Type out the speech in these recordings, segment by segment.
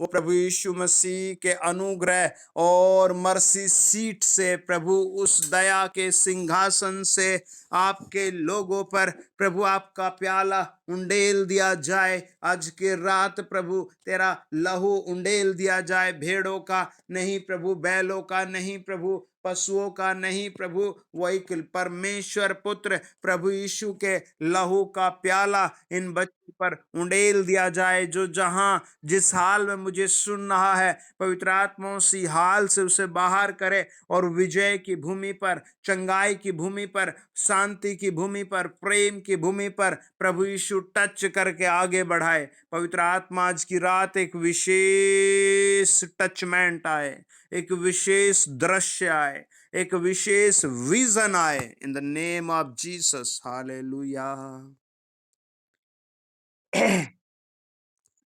वो प्रभु यीशु मसीह के अनुग्रह और मर्सी सीट से प्रभु उस दया के सिंहासन से आपके लोगों पर प्रभु आपका प्याला उंडेल दिया जाए। आज की रात प्रभु तेरा लहू उंडेल दिया जाए, भेड़ों का नहीं प्रभु, बैलों का नहीं प्रभु, पशुओं का नहीं प्रभु, वही परमेश्वर पुत्र प्रभु यीशु के लहू का प्याला इन बच्चों पर उंडेल दिया जाए। जो जहां जिस हाल में मुझे सुन रहा है, पवित्र आत्मा उसी हाल से उसे बाहर करे और विजय की भूमि पर, चंगाई की भूमि पर, शांति की भूमि पर, प्रेम की भूमि पर प्रभु यीशु टच करके आगे बढ़ाए। पवित्र आत्मा आज की रात एक विशेष टचमेंट आए, एक विशेष दृश्य आए, एक विशेष विजन आए इन the name of Jesus. Hallelujah.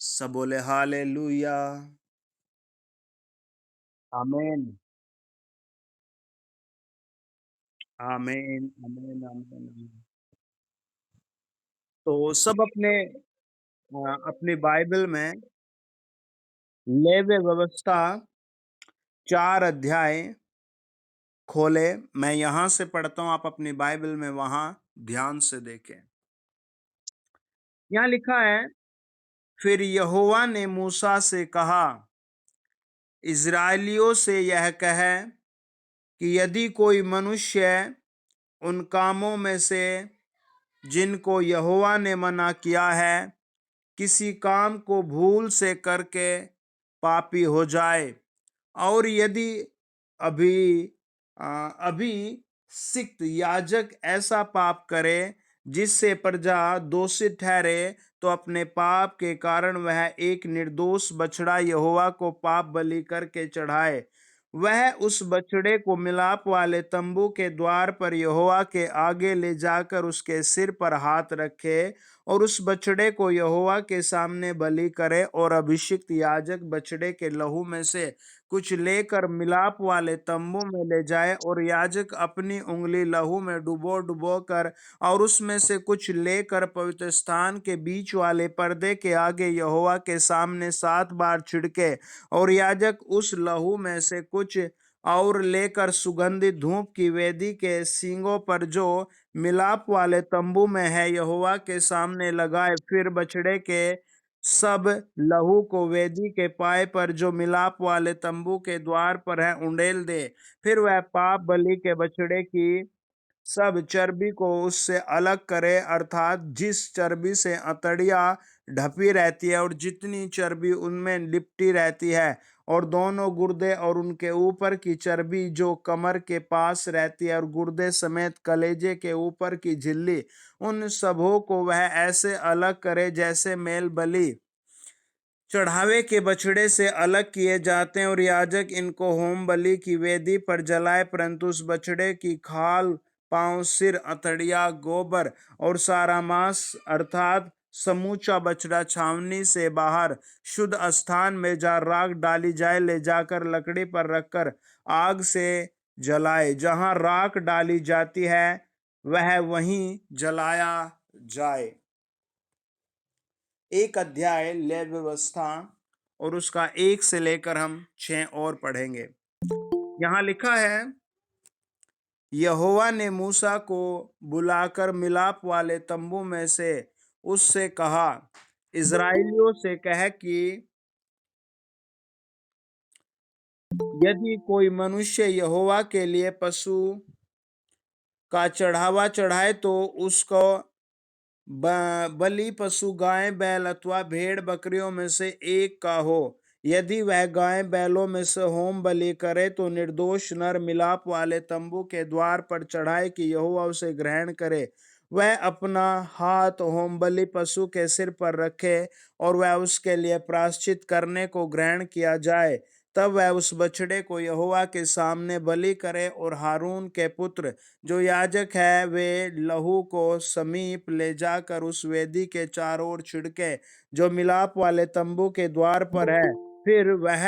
सब बोले हालेलुया। आमीन, आमीन, आमीन, आमीन, आमीन। तो सब अपनी बाइबल में लेवी व्यवस्था 4 अध्याय खोले। मैं यहां से पढ़ता हूं, आप अपनी बाइबल में वहां ध्यान से देखें। यहां लिखा है, फिर यहोवा ने मूसा से कहा, इस्राएलियों से यह कहे कि यदि कोई मनुष्य उन कामों में से जिनको यहोवा ने मना किया है, किसी काम को भूल से करके पापी हो जाए, और यदि अभी अभिषिक्त याजक ऐसा पाप करे जिससे प्रजा दोषी ठहरे, तो अपने पाप के कारण वह एक निर्दोष बछड़ा यहोवा को पाप बलि करके चढ़ाए। वह उस बछड़े को मिलाप वाले तंबू के द्वार पर यहोवा के आगे ले जाकर उसके सिर पर हाथ रखे और उस बछड़े को यहोवा के सामने बलि करे, और अभिषिक्त याजक बछड़े के लहू में से कुछ लेकर मिलाप वाले तंबू में ले जाए, और याजक अपनी उंगली लहू में डुबो डुबो कर और उसमें से कुछ लेकर पवित्र स्थान के बीच वाले पर्दे के आगे यहोवा के सामने 7 बार छिड़के, और याजक उस लहू में से कुछ और लेकर सुगंधित धूप की वेदी के सींगों पर जो मिलाप वाले तंबू में है यहोवा के सामने लगाए। फिर बछड़े के सब लहू को वेदी के पाए पर जो मिलाप वाले तंबू के द्वार पर है उंडेल दे। फिर वह पाप बलि के बछड़े की सब चर्बी को उससे अलग करे, अर्थात जिस चर्बी से अतड़िया ढपी रहती है और जितनी चर्बी उनमें लिपटी रहती है, और दोनों गुर्दे और उनके ऊपर की चर्बी जो कमर के पास रहती है, और गुर्दे समेत कलेजे के ऊपर की झिल्ली, उन सबों को वह ऐसे अलग करे जैसे मेल बलि चढ़ावे के बछड़े से अलग किए जाते हैं, और याजक इनको होम बलि की वेदी पर जलाए। परंतु उस बछड़े की खाल, पांव, सिर, अतड़िया, गोबर और सारा मांस, अर्थात समूचा बछड़ा छावनी से बाहर शुद्ध स्थान में जा राख डाली जाए, ले जाकर लकड़ी पर रखकर आग से जलाए। जहां राख डाली जाती है वह वहीं जलाया जाए। 1 अध्याय ले व्यवस्था, और उसका 1 से लेकर हम 6 और पढ़ेंगे। यहां लिखा है, यहोवा ने मूसा को बुलाकर मिलाप वाले तंबू में से उससे कहा, इस्राएलियों से कह कि यदि कोई मनुष्य यहोवा के लिए पशु का चढ़ावा चढ़ाए, तो उसको बलि पशु गाय, बैल अथवा भेड़ बकरियों में से एक का हो। यदि वह गाय बैलों में से होम बलि करे, तो निर्दोष नर मिलाप वाले तंबू के द्वार पर चढ़ाए कि यहोवा उसे ग्रहण करे। वह अपना हाथ होम बलि पशु के सिर पर रखे और वह उसके लिए प्रायश्चित करने को ग्रहण किया जाए। तब वह उस बछड़े को यहोवा के सामने बलि करे, और हारून के पुत्र जो याजक है वे लहू को समीप ले जाकर उस वेदी के चारों ओर छिड़के जो मिलाप वाले तंबू के द्वार पर है। फिर वह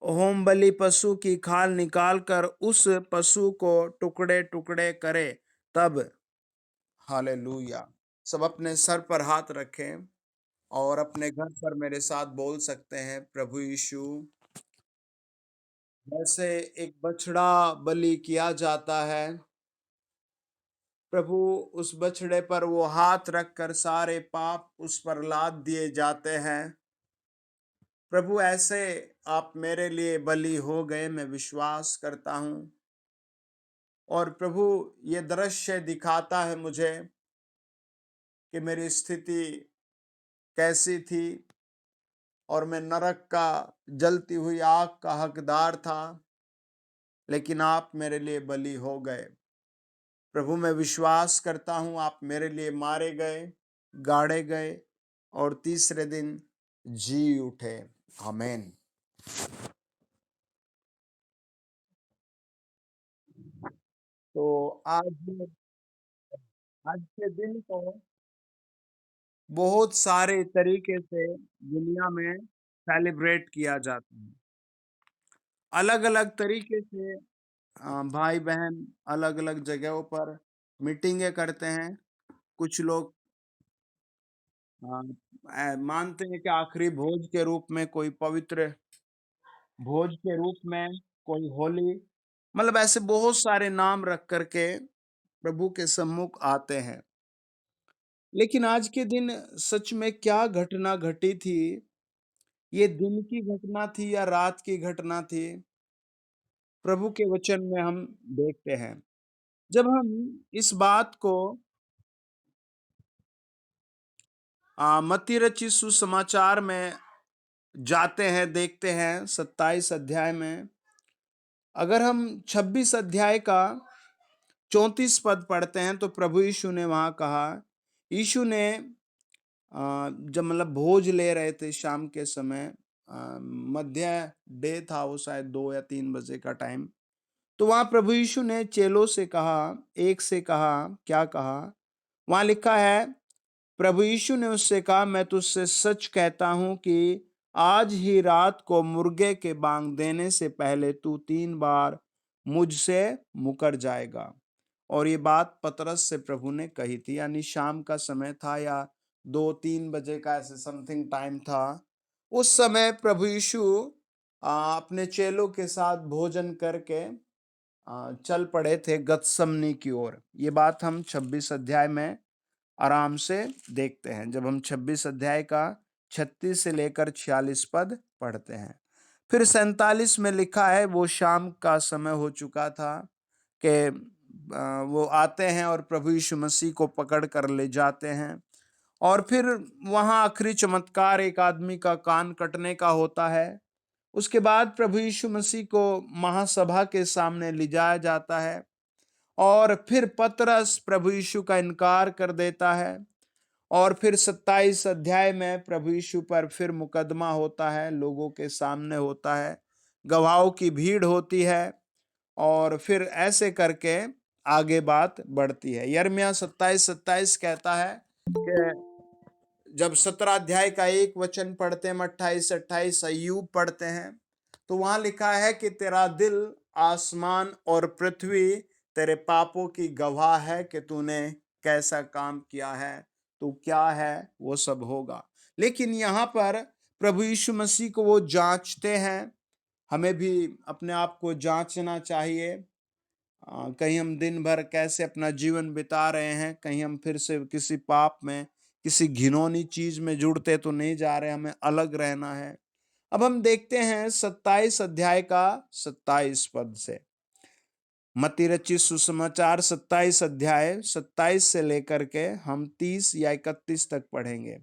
होम बलि पशु की खाल निकालकर उस पशु को टुकड़े टुकड़े करे। तब हालेलुया, सब अपने सर पर हाथ रखें। और अपने घर पर मेरे साथ बोल सकते हैं, प्रभु यीशु, जैसे एक बछड़ा बलि किया जाता है, प्रभु उस बछड़े पर वो हाथ रखकर सारे पाप उस पर लाद दिए जाते हैं। प्रभु ऐसे आप मेरे लिए बलि हो गए, मैं विश्वास करता हूँ। और प्रभु ये दृश्य दिखाता है मुझे कि मेरी स्थिति कैसी थी और मैं नरक का, जलती हुई आग का हकदार था, लेकिन आप मेरे लिए बलि हो गए। प्रभु मैं विश्वास करता हूँ आप मेरे लिए मारे गए, गाड़े गए और तीसरे दिन जी उठे। आमीन। तो आज आज के दिन को बहुत सारे तरीके से दुनिया में सेलिब्रेट किया जाता है। अलग अलग तरीके से भाई बहन अलग अलग जगहों पर मीटिंगें करते हैं। कुछ लोग मानते हैं कि आखिरी भोज के रूप में, कोई पवित्र भोज के रूप में, कोई होली, मतलब ऐसे बहुत सारे नाम रख करके प्रभु के सम्मुख आते हैं। लेकिन आज के दिन सच में क्या घटना घटी थी, ये दिन की घटना थी या रात की घटना थी, प्रभु के वचन में हम देखते हैं। जब हम इस बात को मत्ती रचित सुसमाचार में जाते हैं, देखते हैं 27 अध्याय में, अगर हम 26 अध्याय का 34 पद पढ़ते हैं तो प्रभु यीशु ने वहां कहा, यीशु ने जब मतलब भोज ले रहे थे शाम के समय, मध्य डे था वो, शायद 2 या 3 बजे का टाइम। तो वहां प्रभु यीशु ने चेलों से कहा, एक से कहा, क्या कहा, वहां लिखा है, प्रभु यीशु ने उससे कहा, मैं तुझसे सच कहता हूं कि आज ही रात को मुर्गे के बांग देने से पहले तू 3 बार मुझसे मुकर जाएगा। और ये बात पतरस से प्रभु ने कही थी, यानी शाम का समय था या 2-3 बजे का ऐसे समथिंग टाइम था। उस समय प्रभु यीशु अपने चेलों के साथ भोजन करके चल पड़े थे गत्समनी की ओर। ये बात हम 26 अध्याय में आराम से देखते हैं, जब हम 26 अध्याय का 36 से लेकर 46 पद पढ़ते हैं। फिर 47 में लिखा है, वो शाम का समय हो चुका था कि वो आते हैं और प्रभु यीशु मसीह को पकड़ कर ले जाते हैं। और फिर वहां आखिरी चमत्कार एक आदमी का कान कटने का होता है। उसके बाद प्रभु यीशु मसीह को महासभा के सामने ले जाया जाता है और फिर पतरस प्रभु यीशु का इनकार कर देता है। और फिर 27 अध्याय में प्रभु यीशु पर फिर मुकदमा होता है, लोगों के सामने होता है, गवाहों की भीड़ होती है, और फिर ऐसे करके आगे बात बढ़ती है। यिर्मयाह 27:27 कहता है कि जब 17 अध्याय का एक वचन पढ़ते हैं, 28-28 अय्यूब पढ़ते हैं, तो वहां लिखा है कि तेरा दिल, आसमान और पृथ्वी तेरे पापों की गवाह है कि तूने कैसा काम किया है, तू क्या है, वो सब होगा। लेकिन यहाँ पर प्रभु यीशु मसीह को वो जांचते हैं। हमें भी अपने आप को जांचना चाहिए। कहीं हम दिन भर कैसे अपना जीवन बिता रहे हैं, कहीं हम फिर से किसी पाप में, किसी घिनौनी चीज में जुड़ते तो नहीं जा रहे, हमें अलग रहना है। अब हम देखते हैं 27 अध्याय का 27 पद से, मत्ती रचित सुसमाचार 27 अध्याय 27 से लेकर के हम 30 या 31 तक पढ़ेंगे।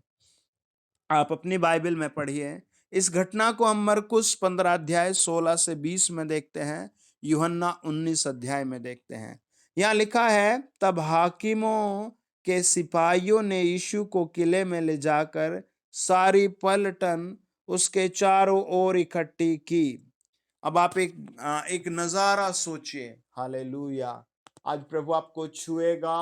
आप अपनी बाइबल में पढ़िए। इस घटना को हम मरकुस 15 अध्याय 16 से 20 में देखते हैं, यूहन्ना 19 अध्याय में देखते हैं। यहाँ लिखा है, तब हाकिमों के सिपाहियों ने यीशु को किले में ले जाकर सारी पलटन उसके चारों ओर इकट्ठी की। अब आप एक नजारा सोचिए। हालेलुया। आज प्रभु आपको छुएगा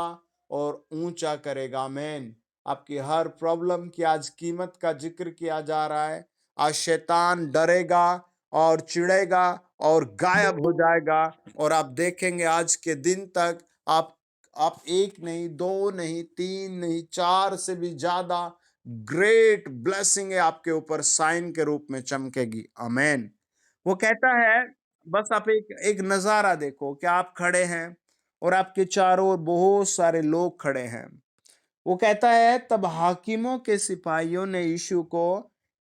और ऊंचा करेगा। आमीन। आपकी हर प्रॉब्लम की आज कीमत का जिक्र किया जा रहा है। आज शैतान डरेगा और चिढ़ेगा और गायब हो जाएगा, और आप देखेंगे आज के दिन तक आप एक नहीं, दो नहीं, तीन नहीं, चार से भी ज्यादा ग्रेट ब्लेसिंग आपके ऊपर साइन के रूप में चमकेगी। आमेन। वो कहता है, बस आप एक एक नजारा देखो कि आप खड़े हैं और आपके चारों ओर बहुत सारे लोग खड़े हैं। वो कहता है, तब हाकिमों के सिपाहियों ने यीशु को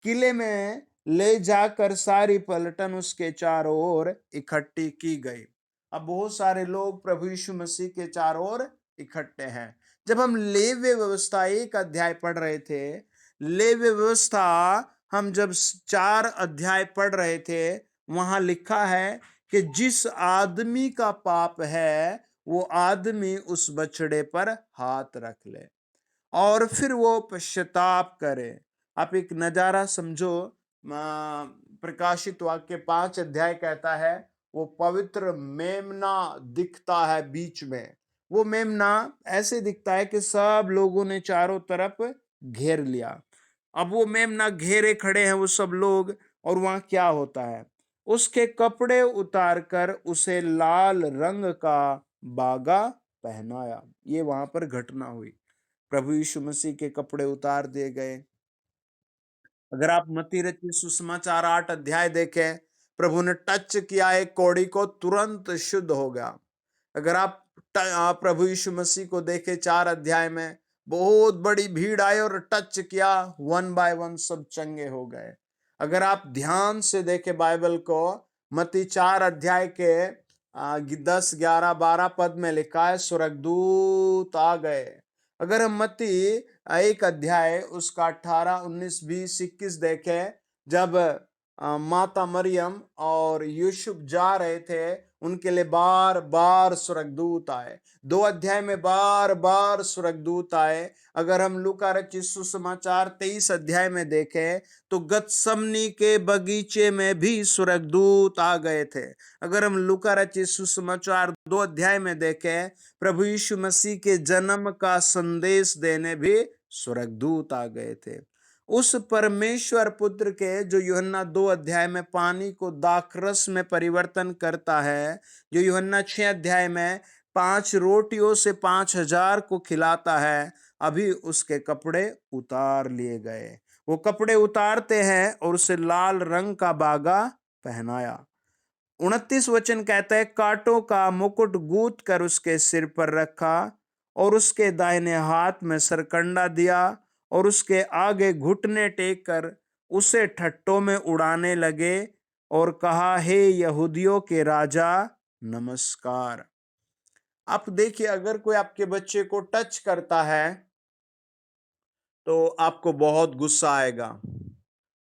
किले में ले जाकर सारी पलटन उसके चारों ओर इकट्ठी की गई। अब बहुत सारे लोग प्रभु यीशु मसीह के चारों ओर इकट्ठे हैं। जब हम लेव्य व्यवस्था एक अध्याय पढ़ रहे थे, लेव्य व्यवस्था हम जब 4 अध्याय पढ़ रहे थे, वहां लिखा है कि जिस आदमी का पाप है वो आदमी उस बछड़े पर हाथ रख ले और फिर वो पश्चाताप करे। आप एक नजारा समझो। प्रकाशित वाक्य 5 अध्याय कहता है, वो पवित्र मेमना दिखता है बीच में। वो मेमना ऐसे दिखता है कि सब लोगों ने चारों तरफ घेर लिया। अब वो मेमना घेरे खड़े हैं वो सब लोग। और वहां क्या होता है, उसके कपड़े उतार कर उसे लाल रंग का बागा पहनाया। ये वहां पर घटना हुई। प्रभु यीशु मसीह के कपड़े उतार दिए गए। अगर आप मत्ती रचित सुसमाचार 8 अध्याय देखें, प्रभु ने टच किया एक कौड़ी को, तुरंत शुद्ध हो गया। अगर आप प्रभु यीशु मसीह को देखें 4 अध्याय में, बहुत बड़ी भीड़ आई और टच किया, वन बाय वन सब चंगे हो गए। अगर आप ध्यान से देखें बाइबल को, मत्ती 4 अध्याय के 10, 11, 12 पद में लिखा है, स्वर्गदूत आ गए। अगर हम मत्ती 1 अध्याय उसका 18, 19, 20, 21 देखें, जब माता मरियम और यूसुफ जा रहे थे, उनके लिए बार बार स्वर्गदूत आए। 2 अध्याय में बार बार स्वर्गदूत आए। अगर हम लूका रचित सुसमाचार 23 अध्याय में देखें, तो गतसमनी के बगीचे में भी स्वर्गदूत आ गए थे। अगर हम लूका रचित सुसमाचार 2 अध्याय में देखें, प्रभु यीशु मसीह के जन्म का संदेश देने भी स्वर्गदूत आ गए थे। उस परमेश्वर पुत्र के, जो यूहन्ना 2 अध्याय में पानी को दाखरस में परिवर्तन करता है, जो यूहन्ना 6 अध्याय में 5 रोटियों से 5,000 को खिलाता है, अभी उसके कपड़े उतार लिए गए। वो कपड़े उतारते हैं और उसे लाल रंग का बागा पहनाया। 29 वचन कहता है, कांटों का मुकुट गूंथ कर उसके सिर पर रखा और उसके दाहिने हाथ में सरकंडा दिया और उसके आगे घुटने टेक कर उसे ठट्टों में उड़ाने लगे और कहा, हे यहूदियों के राजा, नमस्कार। आप देखिए, अगर कोई आपके बच्चे को टच करता है तो आपको बहुत गुस्सा आएगा।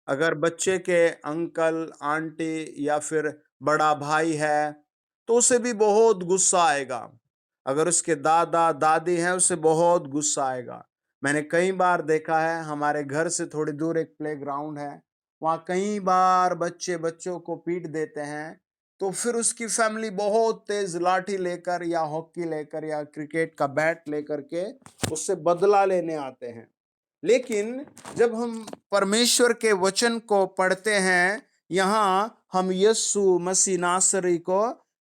अगर बच्चे के अंकल, आंटी या फिर बड़ा भाई है, तो उसे भी बहुत गुस्सा आएगा। अगर उसके दादा दादी हैं, उसे बहुत गुस्सा आएगा। मैंने कई बार देखा है, हमारे घर से थोड़ी दूर एक प्लेग्राउंड है, वहाँ कई बार बच्चे बच्चों को पीट देते हैं। तो फिर उसकी फैमिली बहुत तेज लाठी लेकर या हॉकी लेकर या क्रिकेट का बैट लेकर के उससे बदला लेने आते हैं। लेकिन जब हम परमेश्वर के वचन को पढ़ते हैं, यहाँ हम यीशु मसीह नासरी को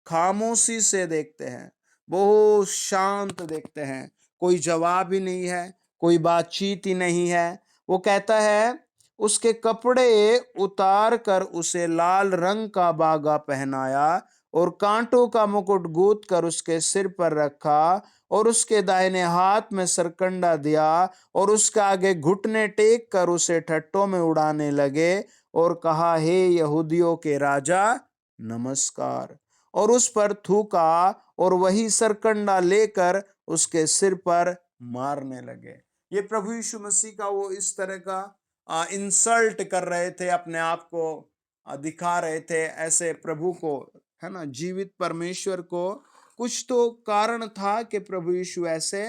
खामोशी से देखते हैं, बहुत शांत देखते हैं। कोई जवाब ही नहीं है, कोई बातचीत ही नहीं है। वो कहता है, उसके कपड़े उतार कर उसे लाल रंग का बागा पहनाया और कांटों का मुकुट गूंथ कर उसके सिर पर रखा और उसके दाहिने हाथ में सरकंडा दिया और उसका आगे घुटने टेक कर उसे ठट्टों में उड़ाने लगे और कहा, हे यहूदियों के राजा, नमस्कार। और उस पर थूका और वही सरकंडा लेकर उसके सिर पर मारने लगे। ये प्रभु यीशु मसीह का वो इस तरह का इंसल्ट कर रहे थे, अपने आप को दिखा रहे थे ऐसे प्रभु को, है ना, जीवित परमेश्वर को। कुछ तो कारण था कि प्रभु यीशु ऐसे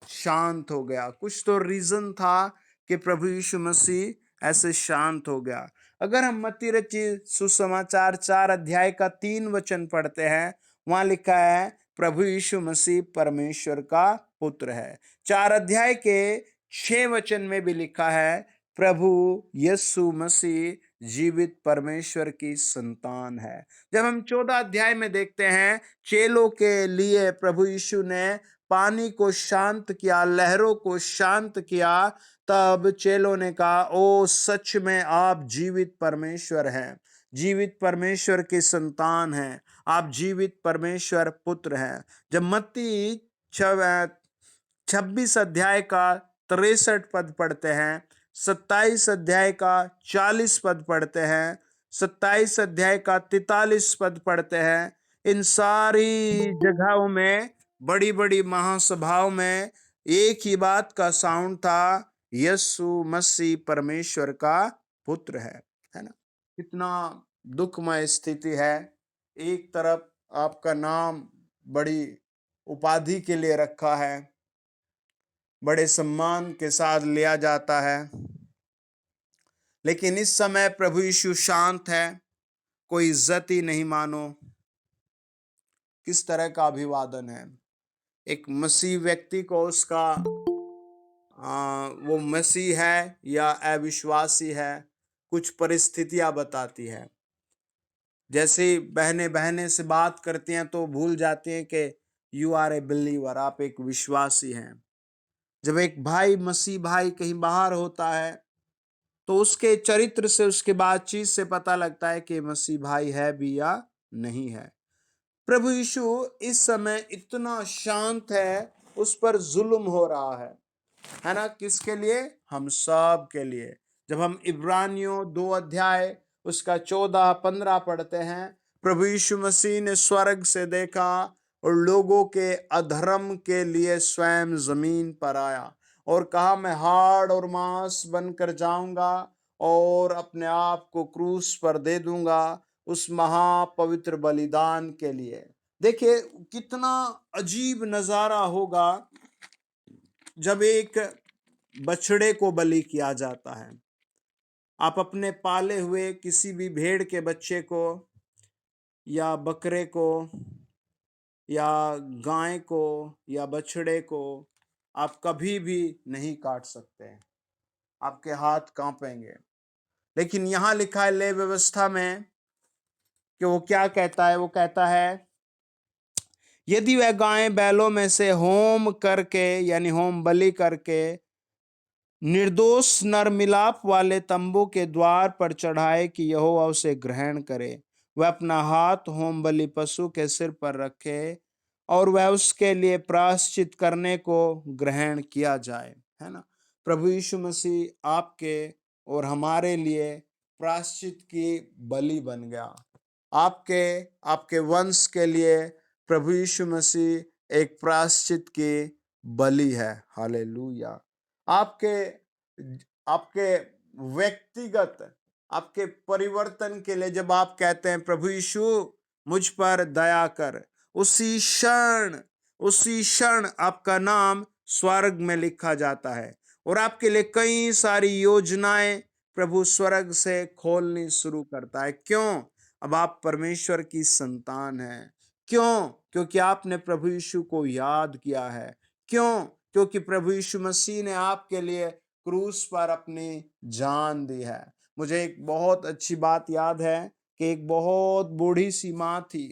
शांत हो गया, कुछ तो रीजन था कि प्रभु यीशु मसीह ऐसे शांत हो गया। अगर हम मत्ती रचित सुसमाचार 4 अध्याय का 3 वचन पढ़ते हैं, वहां लिखा है, प्रभु यीशु मसीह परमेश्वर का पुत्र है। 4 अध्याय के 6 वचन में भी लिखा है, प्रभु यीशु मसीह जीवित परमेश्वर की संतान है। जब हम 14 अध्याय में देखते हैं, चेलों के लिए प्रभु यीशु ने पानी को शांत किया, लहरों को शांत किया, तब चेलों ने कहा, ओ सच में आप जीवित परमेश्वर हैं, जीवित परमेश्वर की संतान हैं, आप जीवित परमेश्वर पुत्र हैं। जब मत्ती 26 अध्याय का 63 पद पढ़ते हैं, 27 अध्याय का 40 पद पढ़ते हैं, 27 अध्याय का 43 पद पढ़ते हैं, इन सारी जगहों में, बड़ी बड़ी महासभाओं में एक ही बात का साउंड था, यीशु मसीह परमेश्वर का पुत्र है ना। कितना दुखमय स्थिति है। एक तरफ आपका नाम बड़ी उपाधि के लिए रखा है, बड़े सम्मान के साथ लिया जाता है, लेकिन इस समय प्रभु यीशु शांत है, कोई इज्जत ही नहीं मानो। किस तरह का अभिवादन है। एक मसीह व्यक्ति को उसका वो मसीह है या अविश्वासी है, कुछ परिस्थितियां बताती है। जैसे बहनें बहनें से बात करती हैं तो भूल जाती हैं कि यू आर ए बिलीवर, आप एक विश्वासी हैं। जब एक भाई, मसीह भाई कहीं बाहर होता है तो उसके चरित्र से, उसके बातचीत से पता लगता है कि मसीह भाई है भी या नहीं है। प्रभु यीशु इस समय इतना शांत है, उस पर जुल्म हो रहा है ना। किसके लिए? हम सब के लिए। जब हम इब्रानियों 2 अध्याय उसका 14-15 पढ़ते हैं, प्रभु यीशु मसीह ने स्वर्ग से देखा और लोगों के अधर्म के लिए स्वयं जमीन पर आया और कहा, मैं हाड़ और मांस बनकर जाऊंगा और अपने आप को क्रूस पर दे दूंगा उस महापवित्र बलिदान के लिए। देखिए कितना अजीब नजारा होगा जब एक बछड़े को बलि किया जाता है। आप अपने पाले हुए किसी भी भेड़ के बच्चे को या बकरे को या गाय को या बछड़े को आप कभी भी नहीं काट सकते, आपके हाथ कांपेंगे। लेकिन यहां लिखा है ले व्यवस्था में कि वो क्या कहता है, वो कहता है यदि वह गाय बैलों में से होम करके यानी होम बलि करके निर्दोष नर मिलाप वाले तंबू के द्वार पर चढ़ाए कि यहोवा उसे ग्रहण करे, वह अपना हाथ होम बलि पशु के सिर पर रखे और वह उसके लिए प्रायश्चित करने को ग्रहण किया जाए, है ना। प्रभु यीशु मसीह आपके और हमारे लिए प्रायश्चित की बलि बन गया। आपके आपके वंश के लिए प्रभु यीशु मसीह एक प्रायश्चित की बलि है। हालेलुया। आपके आपके व्यक्तिगत, आपके परिवर्तन के लिए जब आप कहते हैं प्रभु यीशु मुझ पर दया कर, उसी क्षण आपका नाम स्वर्ग में लिखा जाता है और आपके लिए कई सारी योजनाएं प्रभु स्वर्ग से खोलनी शुरू करता है। क्यों? अब आप परमेश्वर की संतान हैं। क्यों? क्योंकि आपने प्रभु यीशु को याद किया है। क्यों? क्योंकि प्रभु यीशु मसीह ने आपके लिए क्रूस पर अपनी जान दी है। मुझे एक बहुत अच्छी बात याद है कि एक बहुत बूढ़ी सी माँ थी।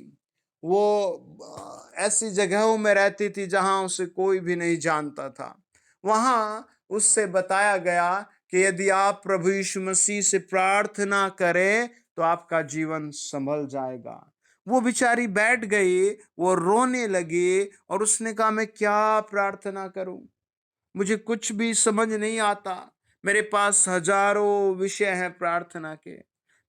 वो ऐसी जगहों में रहती थी जहां उसे कोई भी नहीं जानता था। वहां उससे बताया गया कि यदि आप प्रभु यीशु मसीह से प्रार्थना करें तो आपका जीवन संभल जाएगा। वो बेचारी बैठ गई, वो रोने लगी और उसने कहा मैं क्या प्रार्थना करूं, मुझे कुछ भी समझ नहीं आता। मेरे पास हजारों विषय हैं प्रार्थना के।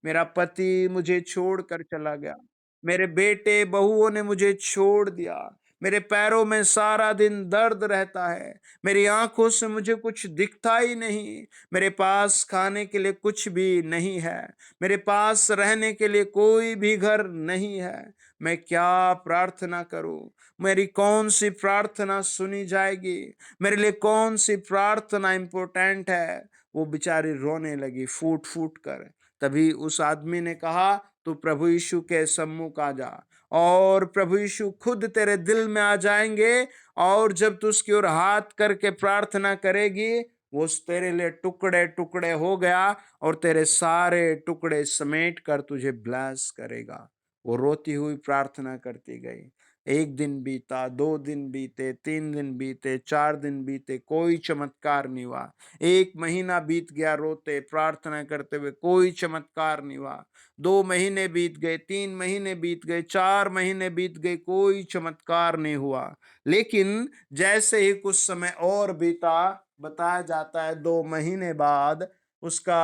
मेरा पति मुझे छोड़कर चला गया, मेरे बेटे बहुओं ने मुझे छोड़ दिया, मेरे पैरों में सारा दिन दर्द रहता है, मेरी आंखों से मुझे कुछ दिखता ही नहीं, मेरे पास खाने के लिए कुछ भी नहीं है, मेरे पास रहने के लिए कोई भी घर नहीं है। मैं क्या प्रार्थना करूं? मेरी कौन सी प्रार्थना सुनी जाएगी? मेरे लिए कौन सी प्रार्थना इंपॉर्टेंट है? वो बेचारी रोने लगी फूट फूट कर। तभी उस आदमी ने कहा तू प्रभु यीशु के सम्मुख आ जा और प्रभु यीशु खुद तेरे दिल में आ जाएंगे और जब तू उसकी ओर हाथ करके प्रार्थना करेगी वो तेरे लिए टुकड़े टुकड़े हो गया और तेरे सारे टुकड़े समेट कर तुझे ब्लेस करेगा। वो रोती हुई प्रार्थना करती गई। एक दिन बीता, 2 दिन बीते, 3 दिन बीते, 4 दिन बीते, कोई चमत्कार नहीं हुआ। 1 महीना बीत गया रोते, प्रार्थना करते हुए, कोई चमत्कार नहीं हुआ। 2 महीने बीत गए, 3 महीने बीत गए, 4 महीने बीत गए, कोई चमत्कार नहीं हुआ। लेकिन जैसे ही कुछ समय और बीता, बताया जाता है 2 महीने बाद उसका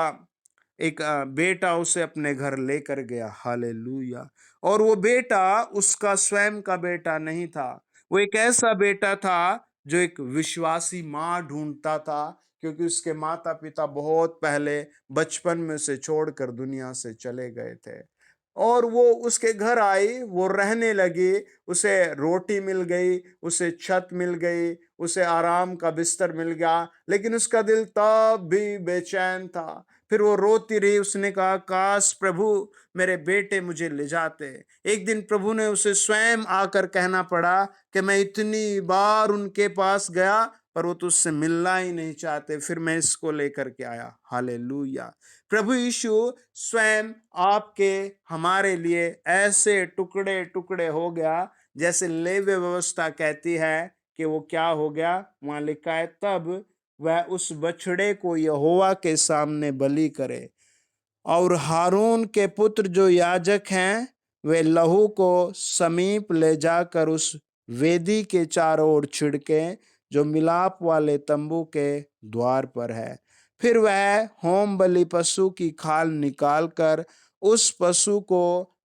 एक बेटा उसे अपने घर लेकर गया। हालेलुया। और वो बेटा उसका स्वयं का बेटा नहीं था। वो एक ऐसा बेटा था जो एक विश्वासी माँ ढूंढता था, क्योंकि उसके माता पिता बहुत पहले बचपन में उसे छोड़कर दुनिया से चले गए थे। और वो उसके घर आई, वो रहने लगी, उसे रोटी मिल गई, उसे छत मिल गई, उसे आराम का बिस्तर मिल गया, लेकिन उसका दिल तब भी बेचैन था। फिर वो रोती रही, उसने कहा, काश प्रभु मेरे बेटे मुझे ले जाते। एक दिन प्रभु ने उसे स्वयं आकर कहना पड़ा कि मैं इतनी बार उनके पास गया, पर वो तुझसे मिलना ही नहीं चाहते, फिर मैं इसको लेकर के आया। हालेलुया। प्रभु यीशु स्वयं आपके हमारे लिए ऐसे टुकड़े टुकड़े हो गया, जैसे लेवी व्यवस्था कहती है कि वो क्या हो गया। वहां लिखा है, तब वह उस बछड़े को यहोवा के सामने बलि करे, और हारून के पुत्र जो याजक हैं, वे लहू को समीप ले जाकर उस वेदी के चारों ओर छिड़के, जो मिलाप वाले तंबू के द्वार पर है। फिर वह होम बलि पशु की खाल निकालकर उस पशु को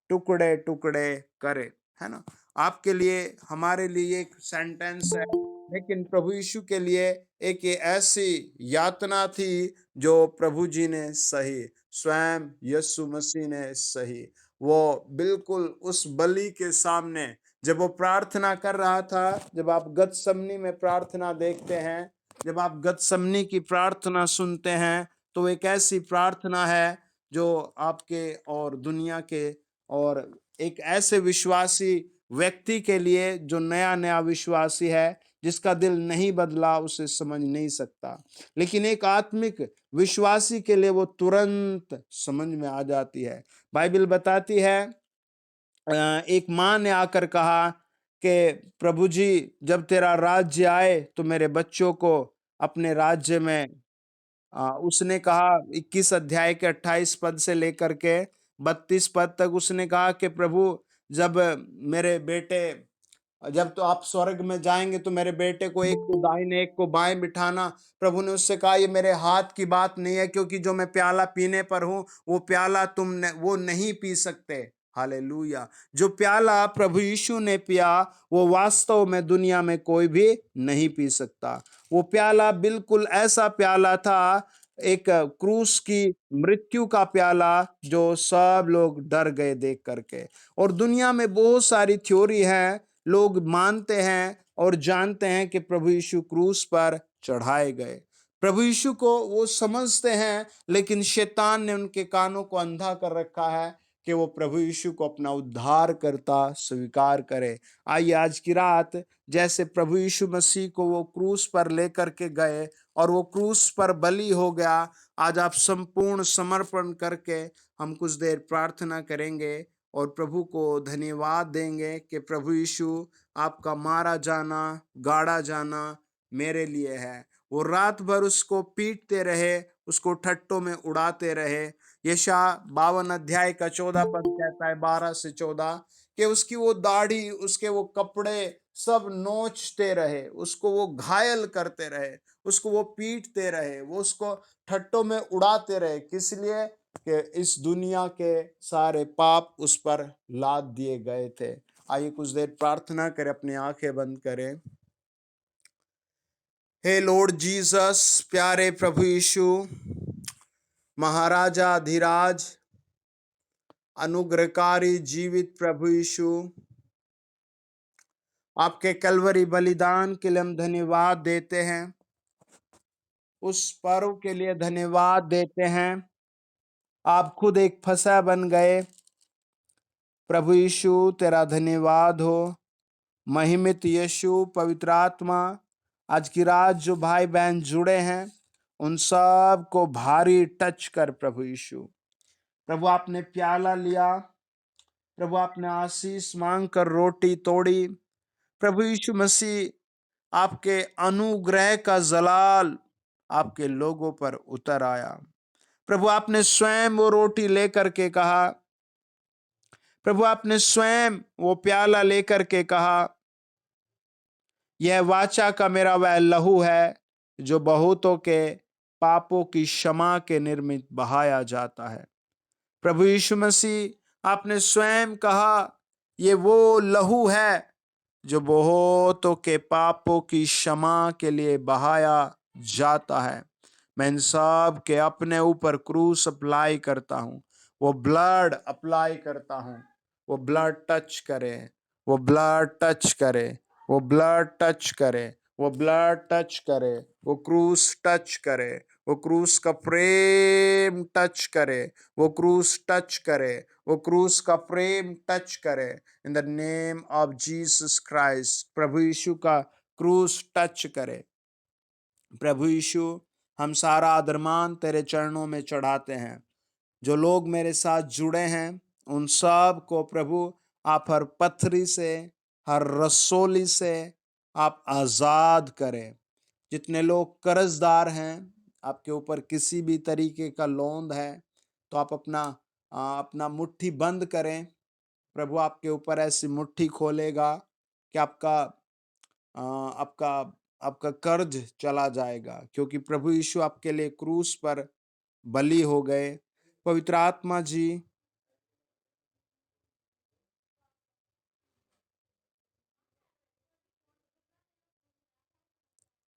टुकड़े टुकड़े करे। है ना। आपके लिए, हमारे लिए एक सेंटेंस है, लेकिन प्रभु यीशु के लिए एक ये ऐसी यातना थी जो प्रभु जी ने सही, स्वयं यीशु मसीह ने सही। वो बिल्कुल उस बलि के सामने जब वो प्रार्थना कर रहा था, जब आप गतसमनी में प्रार्थना देखते हैं, जब आप गतसमनी की प्रार्थना सुनते हैं, तो एक ऐसी प्रार्थना है जो आपके और दुनिया के और एक ऐसे विश्वासी व्यक्ति के लिए जो नया नया विश्वासी है, जिसका दिल नहीं बदला, उसे समझ नहीं सकता। लेकिन एक आत्मिक विश्वासी के लिए वो तुरंत समझ में आ जाती है। बाइबल बताती है, एक माँ ने आकर कहा कि प्रभु जी, जब तेरा राज्य आए तो मेरे बच्चों को अपने राज्य में, उसने कहा 21 अध्याय के 28 पद से लेकर के 32 पद तक उसने कहा कि प्रभु, जब मेरे बेटे, जब तो आप स्वर्ग में जाएंगे तो मेरे बेटे को एक को दाहिने एक को बाएं बिठाना। प्रभु ने उससे कहा, ये मेरे हाथ की बात नहीं है, क्योंकि जो मैं प्याला पीने पर हूं, वो प्याला वो नहीं पी सकते। हालेलुया। जो प्याला प्रभु यीशु ने पिया, वो वास्तव में दुनिया में कोई भी नहीं पी सकता। वो प्याला बिल्कुल ऐसा प्याला था, एक क्रूस की मृत्यु का प्याला, जो सब लोग डर गए देख करके। और दुनिया में बहुत सारी थ्योरी है, लोग मानते हैं और जानते हैं कि प्रभु यीशु क्रूस पर चढ़ाए गए। प्रभु यीशु को वो समझते हैं, लेकिन शैतान ने उनके कानों को अंधा कर रखा है कि वो प्रभु यीशु को अपना उद्धार करता स्वीकार करे। आइए आज की रात, जैसे प्रभु यीशु मसीह को वो क्रूस पर लेकर के गए और वो क्रूस पर बलि हो गया, आज आप संपूर्ण समर्पण करके हम कुछ देर प्रार्थना करेंगे और प्रभु को धन्यवाद देंगे कि प्रभु यीशु, आपका मारा जाना, गाड़ा जाना मेरे लिए है। वो रात भर उसको पीटते रहे, उसको ठट्टों में उड़ाते रहे। यशायाह 52 अध्याय का 14 पद कहता है, 12 से 14, कि उसकी वो दाढ़ी, उसके वो कपड़े सब नोचते रहे, उसको वो घायल करते रहे, उसको वो पीटते रहे, वो उसको ठट्टों में उड़ाते रहे। किस लिए? कि इस दुनिया के सारे पाप उस पर लाद दिए गए थे। आइए कुछ देर प्रार्थना करें, अपनी आंखें बंद करें। हे लॉर्ड जीसस, प्यारे प्रभु यीशु, महाराजा धीराज, अनुग्रहकारी जीवित प्रभु यीशु, आपके कलवरी बलिदान के लिए हम धन्यवाद देते हैं। उस पर्व के लिए धन्यवाद देते हैं। आप खुद एक फसह बन गए। प्रभु यीशु, तेरा धन्यवाद हो। महिमित यीशु, पवित्र आत्मा, आज की रात जो भाई बहन जुड़े हैं, उन सब को भारी टच कर प्रभु यीशु। प्रभु, आपने प्याला लिया, प्रभु आपने आशीष मांग कर रोटी तोड़ी, प्रभु यीशु मसीह आपके अनुग्रह का जलाल आपके लोगों पर उतर आया। प्रभु आपने स्वयं वो रोटी लेकर के कहा, प्रभु आपने स्वयं वो प्याला लेकर के कहा, यह वाचा का मेरा वह लहू है जो बहुतों के पापों की क्षमा के निर्मित बहाया जाता है। प्रभु यीशु मसीह आपने स्वयं कहा, ये वो लहू है जो बहुतों के पापों की क्षमा के लिए बहाया जाता है। मैं इन सब के अपने ऊपर क्रूस अप्लाई करता हूँ, वो ब्लड अप्लाई करता हूँ। वो ब्लड टच करे, वो ब्लड टच करे, वो ब्लड टच करे, वो ब्लड टच करे, वो क्रूस टच करे, वो क्रूस का प्रेम टच करे, वो क्रूस टच करे, वो क्रूस का प्रेम टच करे। In the name of Jesus Christ, प्रभु यीशु का क्रूस टच करे। प्रभु यीशु, हम सारा आदरमान तेरे चरणों में चढ़ाते हैं। जो लोग मेरे साथ जुड़े हैं उन सब को प्रभु आप हर पथरी से, हर रसोली से आप आजाद करें। जितने लोग कर्जदार हैं, आपके ऊपर किसी भी तरीके का लोन है, तो आप अपना मुट्ठी बंद करें। प्रभु आपके ऊपर ऐसी मुट्ठी खोलेगा कि आपका आपका कर्ज चला जाएगा, क्योंकि प्रभु यीशु आपके लिए क्रूस पर बलि हो गए। पवित्र आत्मा जी,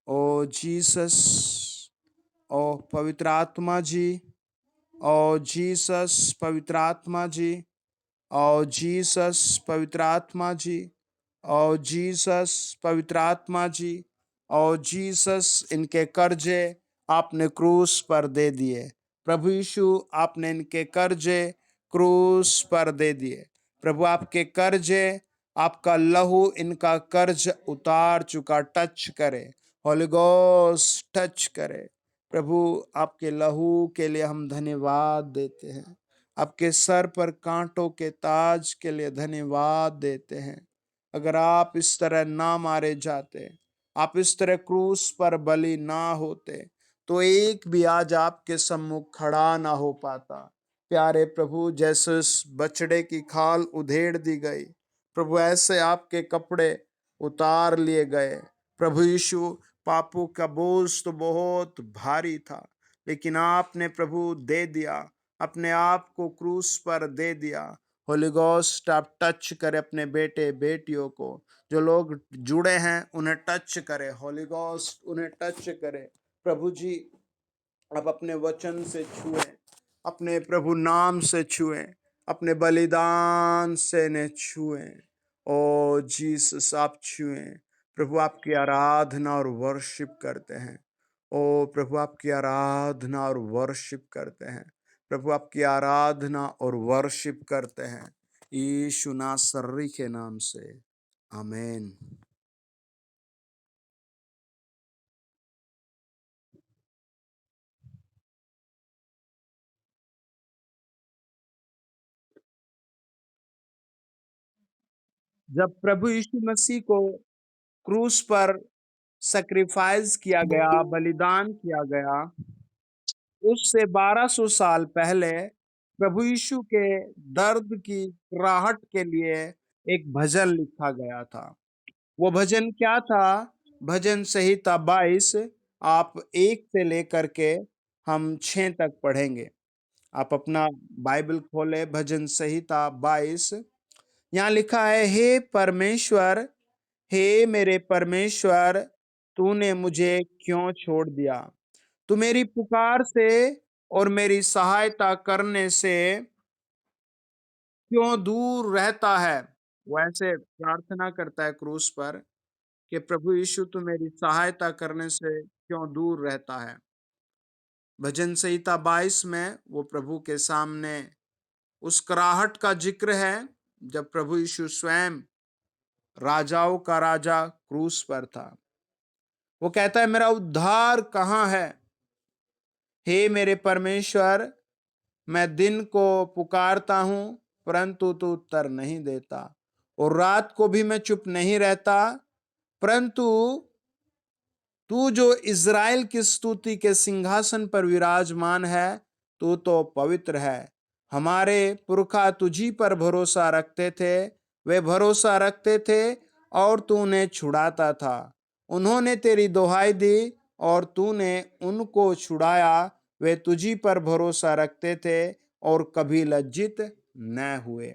ओ जीसस, ओ पवित्र आत्मा जी, ओ जीसस पवित्र आत्मा जी, ओ जीसस पवित्र आत्मा जी, ओ जीसस पवित्र आत्मा जी, ओ जीसस इनके कर्जे आपने क्रूस पर दे दिए। प्रभु यीशु, आपने इनके कर्जे क्रूस पर दे दिए। प्रभु आपके कर्जे, आपका लहू इनका कर्ज उतार चुका। टच करे होली गोस्ट, टच करे। प्रभु आपके लहू के लिए हम धन्यवाद देते हैं। आपके सर पर कांटों के ताज के लिए धन्यवाद देते हैं। अगर आप इस तरह ना मारे जाते, आप इस तरह क्रूस पर बलि ना होते, तो एक भी आज आपके सम्मुख खड़ा ना हो पाता। प्यारे प्रभु, जैसे उस बछड़े की खाल उधेड़ दी गई, प्रभु ऐसे आपके कपड़े उतार लिए गए। प्रभु यीशु, पापों का बोझ तो बहुत भारी था, लेकिन आपने प्रभु दे दिया, अपने आप को क्रूस पर दे दिया। होली गोस्ट, आप टच करे अपने बेटे बेटियों को। जो लोग जुड़े हैं उन्हें टच करे। होली गोस्ट उन्हें टच करे। प्रभु जी, आप अपने वचन से छुएं, अपने प्रभु नाम से छुएं, अपने बलिदान से ने छुएं। ओ जीसस, आप छुएं। प्रभु आपकी आराधना और वर्शिप करते हैं। ओ प्रभु आपकी आराधना और वर्शिप करते हैं। प्रभु आपकी आराधना और वर्शिप करते हैं, यीशु नासरी के नाम से, आमीन। जब प्रभु यीशु मसीह को क्रूस पर सैक्रिफाइस किया गया, बलिदान किया गया, उससे 1200 साल पहले प्रभु यीशु के दर्द की राहत के लिए एक भजन लिखा गया था। वो भजन क्या था? भजन संहिता 22, आप 1 से लेकर के हम 6 तक पढ़ेंगे। आप अपना बाइबल खोले, भजन संहिता 22। यहाँ लिखा है, हे परमेश्वर, हे मेरे परमेश्वर, तूने मुझे क्यों छोड़ दिया? तू मेरी पुकार से और मेरी सहायता करने से क्यों दूर रहता है? वो ऐसे प्रार्थना करता है क्रूस पर कि प्रभु यीशु, तू मेरी सहायता करने से क्यों दूर रहता है? भजन संहिता 22 में वो प्रभु के सामने उस कराहट का जिक्र है जब प्रभु यीशु स्वयं राजाओं का राजा क्रूस पर था। वो कहता है, मेरा उद्धार कहाँ है? हे मेरे परमेश्वर, मैं दिन को पुकारता हूं परंतु तू उत्तर नहीं देता, और रात को भी मैं चुप नहीं रहता, परंतु तू जो इज़राइल की स्तुति के सिंहासन पर विराजमान है, तू तो पवित्र है। हमारे पुरखा तुझी पर भरोसा रखते थे, वे भरोसा रखते थे और तू उन्हें छुड़ाता था। उन्होंने तेरी दुहाई दी और तूने उनको छुड़ाया। वे तुझी पर भरोसा रखते थे और कभी लज्जित न हुए।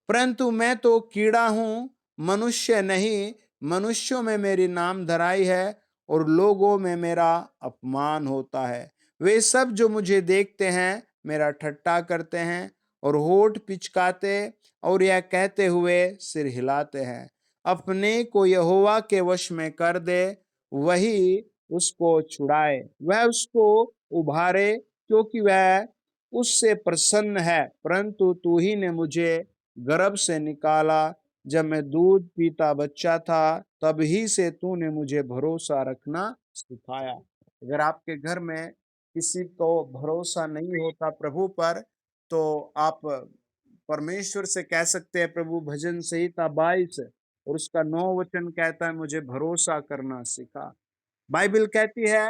परंतु मैं तो कीड़ा हूं, मनुष्य नहीं। मनुष्यों में मेरी नाम धराई है और लोगों में मेरा अपमान होता है। वे सब जो मुझे देखते हैं मेरा ठट्ठा करते हैं और होठ पिचकाते और यह कहते हुए सिर हिलाते हैं, अपने को यहोवा के वश में कर दे, वही उसको छुड़ाए, वह उसको उभारे, क्योंकि वह उससे प्रसन्न है। परंतु तू ही ने मुझे गर्भ से निकाला, जब मैं दूध पीता बच्चा था, तब ही से तूने मुझे भरोसा रखना सिखाया। अगर आपके घर में किसी को भरोसा नहीं होता प्रभु पर, तो आप परमेश्वर से कह सकते हैं, प्रभु भजन संहिता 22 और उसका 9 वचन कहता है, मुझे भरोसा करना सिखा। बाइबल कहती है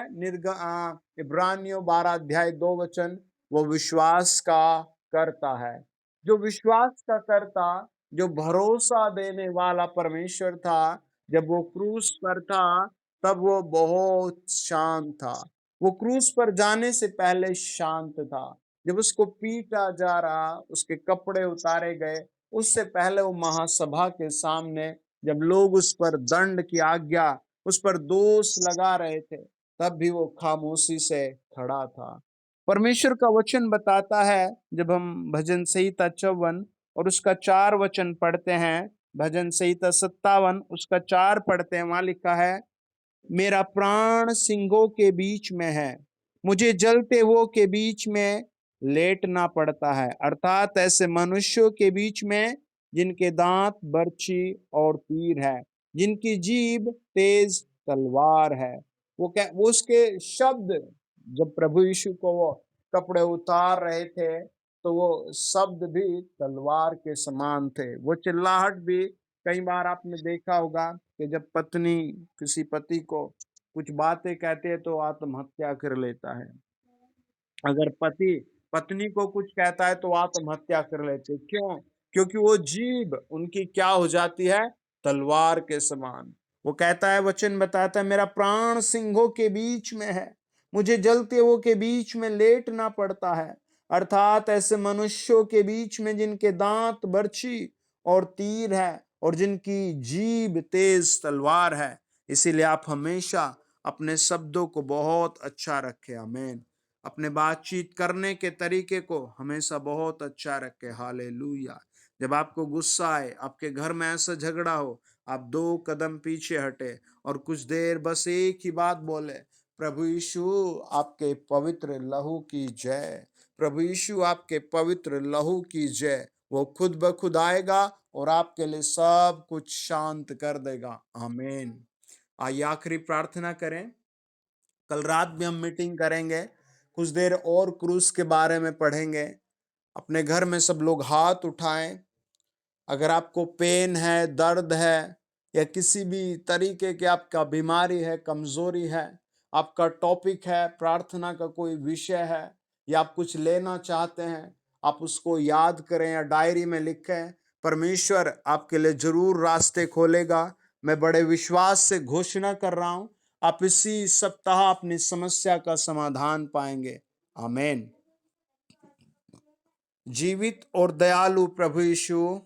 इब्रानियों 12 अध्याय 2 वचन, वो विश्वास का करता है। जो विश्वास का करता, जो भरोसा देने वाला परमेश्वर था, जब वो क्रूस पर था तब वो बहुत शांत था। वो क्रूस पर जाने से पहले शांत था। जब उसको पीटा जा रहा, उसके कपड़े उतारे गए, उससे पहले वो महासभा के सामने जब लोग उस पर दंड की आज्ञा, उस पर दोष लगा रहे थे, तब भी वो खामोशी से खड़ा था। परमेश्वर का वचन बताता है, जब हम भजन संहिता 54 और उसका 4 वचन पढ़ते हैं, भजन संहिता 57 उसका 4 पढ़ते हैं, वहां लिखा है, मेरा प्राण सिंगों के बीच में है, मुझे जलते हुओं के बीच में लेटना पड़ता है। अर्थात ऐसे मनुष्यों के बीच में जिनके दांत बर्छी और तीर है, जिनकी जीभ तेज तलवार है। वो उसके शब्द, जब प्रभु यीशु को वो कपड़े उतार रहे थे, तो वो शब्द भी तलवार के समान थे। वो चिल्लाहट भी, कई बार आपने देखा होगा कि जब पत्नी किसी पति को कुछ बातें कहती है तो आत्महत्या कर लेता है। अगर पति पत्नी को कुछ कहता है तो आत्महत्या कर लेते, क्यों? क्योंकि वो जीभ उनकी क्या हो जाती है? तलवार के समान। वो कहता है, वचन बताता है, मेरा प्राण सिंहों के बीच में है, मुझे जलते हुओं के बीच में लेटना पड़ता है। अर्थात ऐसे मनुष्यों के बीच में जिनके दांत बर्छी और तीर है और जिनकी जीभ तेज तलवार है। इसीलिए आप हमेशा अपने शब्दों को बहुत अच्छा रखें। आमीन। अपने बातचीत करने के तरीके को हमेशा बहुत अच्छा रखें। हालेलुया। जब आपको गुस्सा आए, आपके घर में ऐसा झगड़ा हो, आप 2 कदम पीछे हटे और कुछ देर बस एक ही बात बोले, प्रभु यीशु आपके पवित्र लहू की जय, प्रभु यीशु आपके पवित्र लहू की जय। वो खुद ब खुद आएगा और आपके लिए सब कुछ शांत कर देगा। आमीन। आइए आखिरी प्रार्थना करें। कल रात भी हम मीटिंग करेंगे, कुछ देर और क्रूस के बारे में पढ़ेंगे। अपने घर में सब लोग हाथ उठाएं। अगर आपको पेन है, दर्द है, या किसी भी तरीके की आपका बीमारी है, कमजोरी है, आपका टॉपिक है, प्रार्थना का कोई विषय है, या आप कुछ लेना चाहते हैं, आप उसको याद करें या डायरी में लिखें। परमेश्वर आपके लिए जरूर रास्ते खोलेगा। मैं बड़े विश्वास से घोषणा कर रहा हूं, आप इसी सप्ताह अपनी समस्या का समाधान पाएंगे। आमीन। जीवित और दयालु प्रभु यीशु,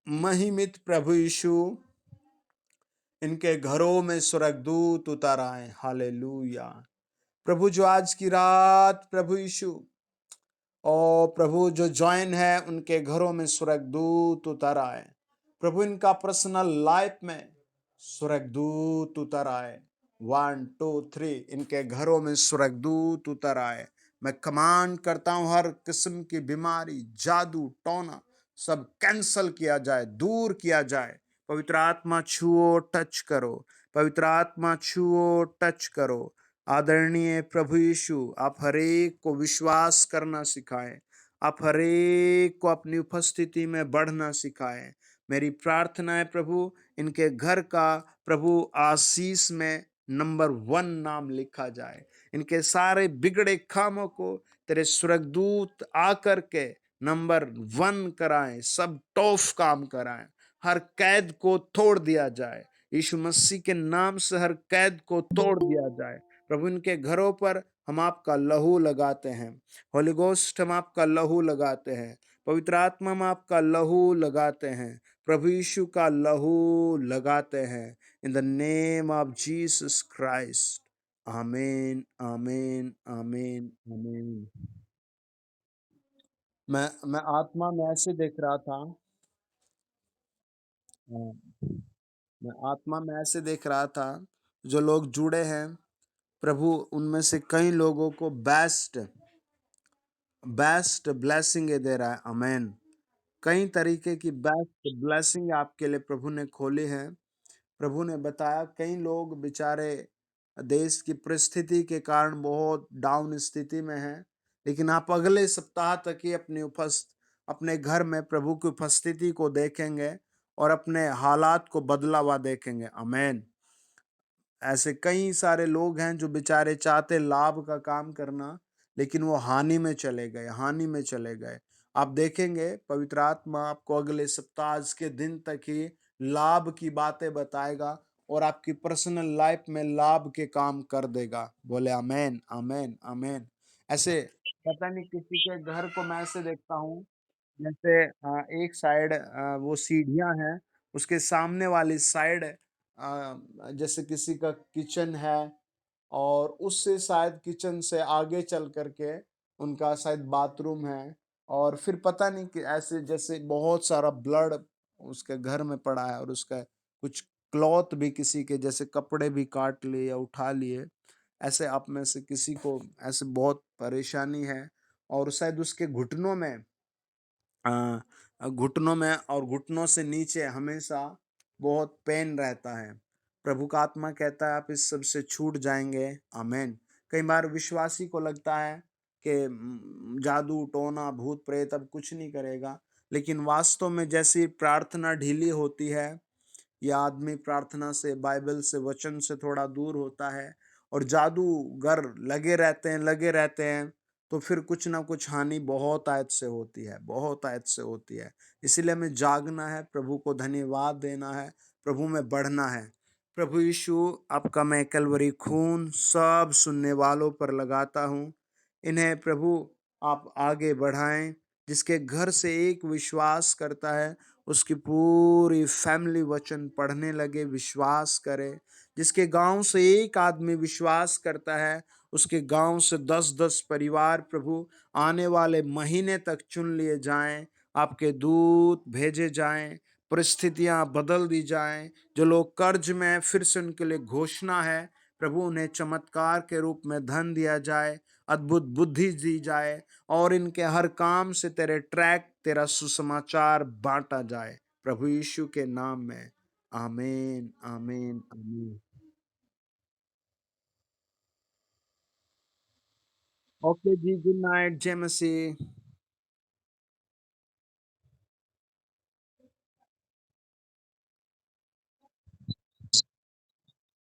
महिमित प्रभु यीशु, इनके घरों में स्वर्गदूत उतर आए। हालेलुया। प्रभु, जो आज की रात प्रभु यीशु और प्रभु जो जॉइन है, उनके घरों में स्वर्गदूत उतर आए। प्रभु, इनका पर्सनल लाइफ में स्वर्गदूत उतर आए। 1 2 3 इनके घरों में स्वर्गदूत उतर आए। मैं कमांड करता हूं, हर किस्म की बीमारी, जादू टोना सब कैंसल किया जाए, दूर किया जाए। पवित्र आत्मा छुओ, टच करो। पवित्र आत्मा छुओ, टच करो। आदरणीय प्रभु यीशु, आप हरेक को विश्वास करना सिखाएं। आप हरेक को अपनी उपस्थिति में बढ़ना सिखाएं। मेरी प्रार्थना है प्रभु, इनके घर का प्रभु आशीष में नंबर 1 नाम लिखा जाए। इनके सारे बिगड़े कामों को तेरे स्वर्गदूत आकर के नंबर 1 कराएं, सब टॉफ काम कराएं, हर कैद को तोड़ दिया जाए। यीशु मसीह के नाम से हर कैद को तोड़ दिया जाए। प्रभु इनके घरों पर हम आपका लहू लगाते हैं। होली गोस्ट हम आपका लहू लगाते हैं। पवित्र आत्मा हम आपका लहू लगाते हैं। प्रभु यीशु का लहू लगाते हैं। इन the name of Jesus Christ. आमीन, आमीन, आमीन, आमीन। मैं आत्मा में ऐसे देख रहा था। मैं आत्मा में ऐसे देख रहा था, जो लोग जुड़े हैं प्रभु उनमें से कई लोगों को बेस्ट बेस्ट ब्लेसिंग दे रहा है। अमेन। कई तरीके की बेस्ट ब्लेसिंग आपके लिए प्रभु ने खोली है। प्रभु ने बताया कई लोग बेचारे देश की परिस्थिति के कारण बहुत डाउन स्थिति में हैं, लेकिन आप अगले सप्ताह तक ही अपने घर में प्रभु की उपस्थिति को देखेंगे और अपने हालात को बदला हुआ देखेंगे। अमेन। ऐसे कई सारे लोग हैं जो बेचारे चाहते लाभ का काम करना, लेकिन वो हानि में चले गए, हानि में चले गए। आप देखेंगे पवित्र आत्मा आपको अगले सप्ताह आज के दिन तक ही लाभ की बातें बताएगा और आपकी पर्सनल लाइफ में लाभ के काम कर देगा। बोले आमेन, आमेन, आमेन। ऐसे पता नहीं किसी के घर को मैं ऐसे देखता हूँ, जैसे एक साइड वो सीढ़ियां हैं, उसके सामने वाली साइड जैसे किसी का किचन है, और उससे शायद किचन से आगे चल करके उनका शायद बाथरूम है। और फिर पता नहीं कि ऐसे जैसे बहुत सारा ब्लड उसके घर में पड़ा है, और उसका कुछ क्लॉथ भी किसी के जैसे कपड़े भी काट लिए या उठा लिए। ऐसे आप में से किसी को ऐसे बहुत परेशानी है, और शायद उसके घुटनों में और घुटनों से नीचे हमेशा बहुत पेन रहता है। प्रभु का आत्मा कहता है आप इस सब से छूट जाएंगे। आमेन। कई बार विश्वासी को लगता है कि जादू टोना भूत प्रेत अब कुछ नहीं करेगा, लेकिन वास्तव में जैसी प्रार्थना ढीली होती है, या आदमी प्रार्थना से बाइबल से वचन से थोड़ा दूर होता है और जादूगर लगे रहते हैं, तो फिर कुछ ना कुछ हानि बहुत आयत से होती है, बहुत आयत से होती है। इसीलिए हमें जागना है, प्रभु को धन्यवाद देना है, प्रभु में बढ़ना है। प्रभु यीशु आपका मैं कलवरी खून सब सुनने वालों पर लगाता हूँ। इन्हें प्रभु आप आगे बढ़ाएं। जिसके घर से एक विश्वास करता है, उसकी पूरी फैमिली वचन पढ़ने लगे, विश्वास करे। जिसके गांव से एक आदमी विश्वास करता है, उसके गांव से 10-10 परिवार प्रभु आने वाले महीने तक चुन लिए जाएं। आपके दूत भेजे जाएं, परिस्थितियां बदल दी जाएं। जो लोग कर्ज में, फिर से उनके लिए घोषणा है प्रभु उन्हें चमत्कार के रूप में धन दिया जाए, अद्भुत बुद्धि दी जाए, और इनके हर काम से तेरा सुसमाचार बांटा जाए, प्रभु यीशु के नाम में। आमीन, आमीन, आमीन। ओके जी, गुड नाइट, जय मसीह।